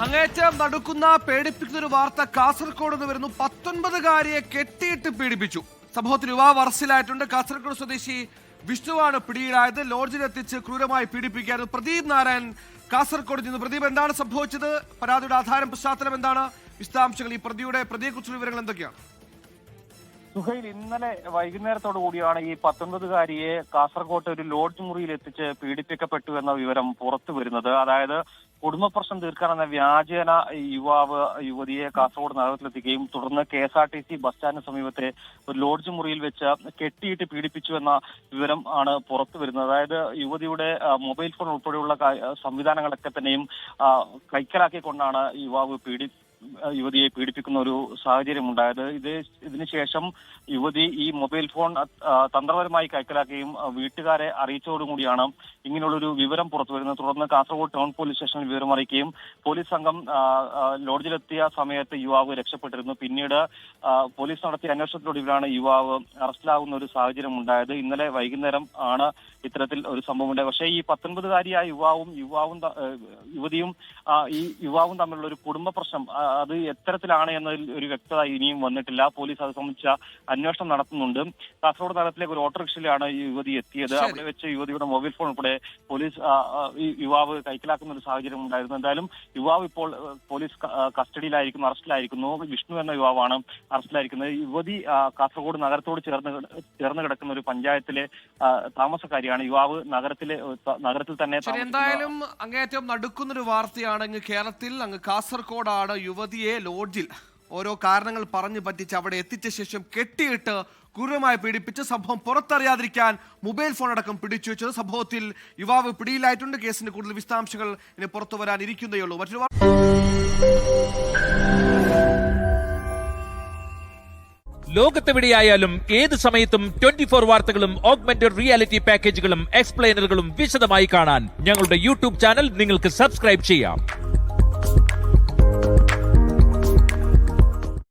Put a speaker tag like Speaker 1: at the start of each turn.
Speaker 1: അങ്ങേറ്റം നടക്കുന്ന പേടിപ്പിക്കുന്ന ഒരു വാർത്ത കാസർഗോഡ് നിന്ന് വരുന്നു. 19-കാരിയെ കെട്ടിയിട്ട് പീഡിപ്പിച്ചു. സംഭവത്തിൽ യുവാവ് അറസ്റ്റിലായിട്ടുണ്ട്. കാസർഗോഡ് സ്വദേശി വിഷ്ണുവാണ് പിടിയിലായത്. ലോഡ്ജിലെത്തിച്ച് ക്രൂരമായി പീഡിപ്പിക്കുകയായിരുന്നു. പ്രദീപ് നാരായൺ കാസർഗോഡ് നിന്ന്. പ്രദീപ്, എന്താണ് സംഭവിച്ചത്? പരാതിയുടെ ആധാരം, പശ്ചാത്തലം എന്താണ്? വിശദാംശങ്ങൾ, ഈ പ്രതിയെക്കുറിച്ചുള്ള വിവരങ്ങൾ എന്തൊക്കെയാണ്?
Speaker 2: സുഹൈൽ, ഇന്നലെ വൈകുന്നേരത്തോടു കൂടിയാണ് ഈ 19-കാരിയെ കാസർഗോട്ട് ഒരു ലോഡ്ജ് മുറിയിൽ എത്തിച്ച് പീഡിപ്പിക്കപ്പെട്ടു എന്ന വിവരം പുറത്തു വരുന്നത്. അതായത് കുടുംബ പ്രശ്നം തീർക്കാനെന്ന വ്യാജേന യുവാവ് യുവതിയെ കാസർഗോഡ് നഗരത്തിലെത്തിക്കുകയും തുടർന്ന് KSRTC ബസ് സ്റ്റാൻഡിന് സമീപത്തെ ഒരു ലോഡ്ജ് മുറിയിൽ വെച്ച് കെട്ടിയിട്ട് പീഡിപ്പിച്ചു എന്ന വിവരം ആണ് പുറത്തു വരുന്നത്. അതായത് യുവതിയുടെ മൊബൈൽ ഫോൺ ഉൾപ്പെടെയുള്ള സംവിധാനങ്ങളൊക്കെ തന്നെയും കൈക്കലാക്കിക്കൊണ്ടാണ് യുവതിയെ പീഡിപ്പിക്കുന്ന ഒരു സാഹചര്യം ഉണ്ടായത്. ഇതിനുശേഷം യുവതി ഈ മൊബൈൽ ഫോൺ തന്ത്രപരമായി കൈക്കലാക്കുകയും വീട്ടുകാരെ അറിയിച്ചതോടുകൂടിയാണ് ഇങ്ങനെയുള്ളൊരു വിവരം പുറത്തു വരുന്നത്. തുടർന്ന് കാസർഗോഡ് ടൗൺ പോലീസ് സ്റ്റേഷനിൽ വിവരം അറിയിക്കുകയും പോലീസ് സംഘം ലോഡ്ജിലെത്തിയ സമയത്ത് യുവാവ് രക്ഷപ്പെട്ടിരുന്നു. പിന്നീട് പോലീസ് നടത്തിയ അന്വേഷണത്തിലൊടുവിലാണ് യുവാവ് അറസ്റ്റിലാകുന്ന ഒരു സാഹചര്യം ഉണ്ടായത്. ഇന്നലെ വൈകുന്നേരം ആണ് ഇത്തരത്തിൽ ഒരു സംഭവം ഉണ്ടായത്. പക്ഷേ ഈ 19-കാരിയായ യുവതിയും ഈ യുവാവും തമ്മിലുള്ള ഒരു കുടുംബ പ്രശ്നം അത് എത്തരത്തിലാണ് എന്നതിൽ ഒരു വ്യക്തത ഇനിയും വന്നിട്ടില്ല. പോലീസ് അത് സംബന്ധിച്ച അന്വേഷണം നടത്തുന്നുണ്ട്. കാസർഗോഡ് നഗരത്തിലേക്ക് ഒരു ഓട്ടോറിക്ഷയിലാണ് ഈ യുവതി എത്തിയത്. അവിടെ വെച്ച് യുവതിയുടെ മൊബൈൽ ഫോൺ ഉൾപ്പെടെ പോലീസ് യുവാവ് കൈക്കലാക്കുന്ന ഒരു സാഹചര്യം ഉണ്ടായിരുന്നു. എന്തായാലും യുവാവ് ഇപ്പോൾ പോലീസ് കസ്റ്റഡിയിലായിരിക്കുന്നു, അറസ്റ്റിലായിരിക്കുന്നു. വിഷ്ണു എന്ന യുവാവാണ് അറസ്റ്റിലായിരിക്കുന്നത്. യുവതി കാസർഗോഡ് നഗരത്തോട് ചേർന്ന് കിടക്കുന്ന ഒരു പഞ്ചായത്തിലെ താമസക്കാരിയാണ്. യുവാവ് നഗരത്തിൽ തന്നെ.
Speaker 1: എന്തായാലും അങ്ങേയറ്റം നടുക്കുന്നൊരു വാർത്തയാണ്. അങ്ങ് കേരളത്തിൽ, അങ്ങ് കാസർഗോഡാണ് യുവതിയെ ലോഡ്ജിൽ ഓരോ കാരണങ്ങൾ പറഞ്ഞു പറ്റിച്ച് അവിടെ എത്തിച്ച ശേഷം കെട്ടിയിട്ട് ക്രൂരമായി പീഡിപ്പിച്ച് സംഭവം പുറത്തറിയാതിരിക്കാൻ മൊബൈൽ ഫോൺ അടക്കം പിടിച്ചു വെച്ചത്. സംഭവത്തിൽ യുവാവ് പിടിയിലായിട്ടുണ്ട്. കേസിന്റെ കൂടുതൽ വിശദാംശങ്ങൾ ഇനി പുറത്തു വരാനിരിക്കുന്നേയുള്ളൂ. മറ്റൊരു
Speaker 3: ലോകത്തെവിടെയായാലും ഏത് സമയത്തും 24 വാർത്തകളും ഓഗ്മെന്റഡ് റിയാലിറ്റി പാക്കേജുകളും എക്സ്പ്ലെയിനറുകളും വിശദമായി കാണാൻ ഞങ്ങളുടെ യൂട്യൂബ് ചാനൽ നിങ്ങൾക്ക് സബ്സ്ക്രൈബ് ചെയ്യാം.